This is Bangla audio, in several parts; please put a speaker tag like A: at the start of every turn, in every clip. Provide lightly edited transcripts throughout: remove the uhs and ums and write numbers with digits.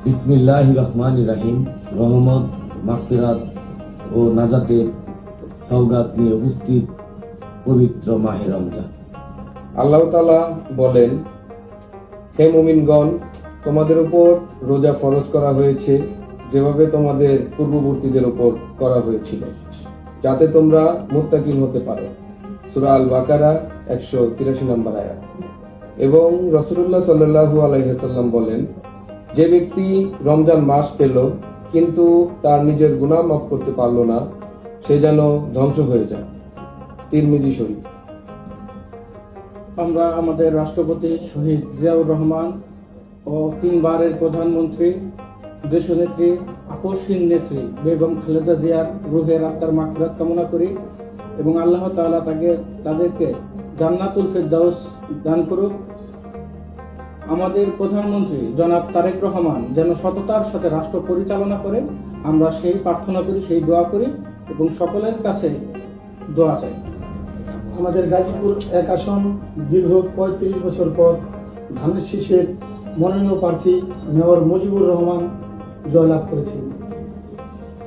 A: বিসমিল্লাহির রহমানির রহিম। রহমত, মাগফিরাত ও নাজাতের সওগাত নিয়ে উপস্থিত পবিত্র মাহে রমজান।
B: আল্লাহ তাআলা বলেন, হে মুমিনগণ, তোমাদের উপর রোজা ফরজ করা হয়েছে যেভাবে তোমাদের পূর্ববর্তীদের উপর করা হয়েছিল, যাতে তোমরা মুত্তাকিন হতে পারো। সূরা আল বাকারা 183 নম্বর আয়াত। এবং রাসূলুল্লাহ সাল্লাল্লাহু আলাইহি ওয়াসাল্লাম বলেন, যে ব্যক্তি রমজান মাস পেল কিন্তু তার নিজের গুনাহ মাফ করতে পারল না, সে যেন ধ্বংস হয়ে যায়। তিরমিজি শরীফ।
C: আমরা আমাদের রাষ্ট্রপতি শহীদ জিয়াউর রহমান ও 3 বারের প্রধানমন্ত্রী দেশনেত্রী আপসহীন নেত্রী বেগম খালেদা জিয়ার রুহের আত্মার মাগফিরাত কামনা করি এবং আল্লাহ তাআলা তাদেরকে জান্নাতুল ফেরদাউস দান করুক। আমাদের প্রধানমন্ত্রী জনাব তারেক রহমান যেন সততার সাথে রাষ্ট্র পরিচালনা করে, আমরা সেই প্রার্থনা করি, সেই দোয়া করি এবং সকলের কাছে দোয়া চাই।
D: আমাদের গাজীপুর 1 আসন দীর্ঘ 35 বছর পর ধানের শীষের মনোনীত প্রার্থী মেয়র মুজিবুর রহমান জয়লাভ করেছেন।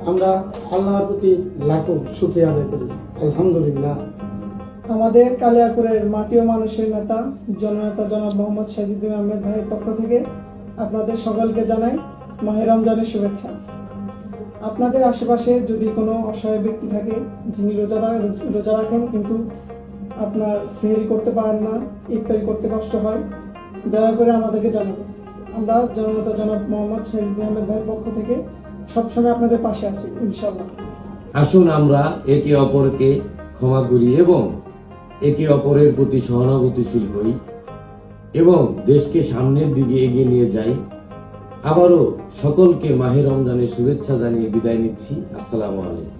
D: আমরা আল্লাহর প্রতি লাখো শুকরিয়া আদায় করি। আলহামদুলিল্লাহ।
E: আমাদের কালিয়াকুরের মাটি ও মানুষের নেতা জননেতা জনাব মোহাম্মদ সাজিদুল আহমেদ ভাইয়ের পক্ষ থেকে আপনাদের সকলকে জানাই মাহে রমজানের শুভেচ্ছা। আপনাদের আশেপাশে যদি কোনো অসহায় ব্যক্তি থাকে যিনি রোজা রাখেন কিন্তু আপনার সেহরি করতে পারেন না, ইফতারি করতে কষ্ট হয়, দয়া করে আমাদেরকে জানাবেন। আমরা জননেতা জনাব মোহাম্মদ সাজিদুল আহমেদ ভাইয়ের পক্ষ থেকে সবসময় আপনাদের পাশে আছি ইনশাআল্লাহ।
A: আসুন আমরা একে অপরকে ক্ষমা করি এবং একে অপরের প্রতি সহানুভূতিশীল হই এবং দেশকে সামনের দিকে এগিয়ে নিয়ে যাই। আবারও সকলকে মাহে রমজানের শুভেচ্ছা জানিয়ে বিদায় নিচ্ছি। আসসালামু আলাইকুম।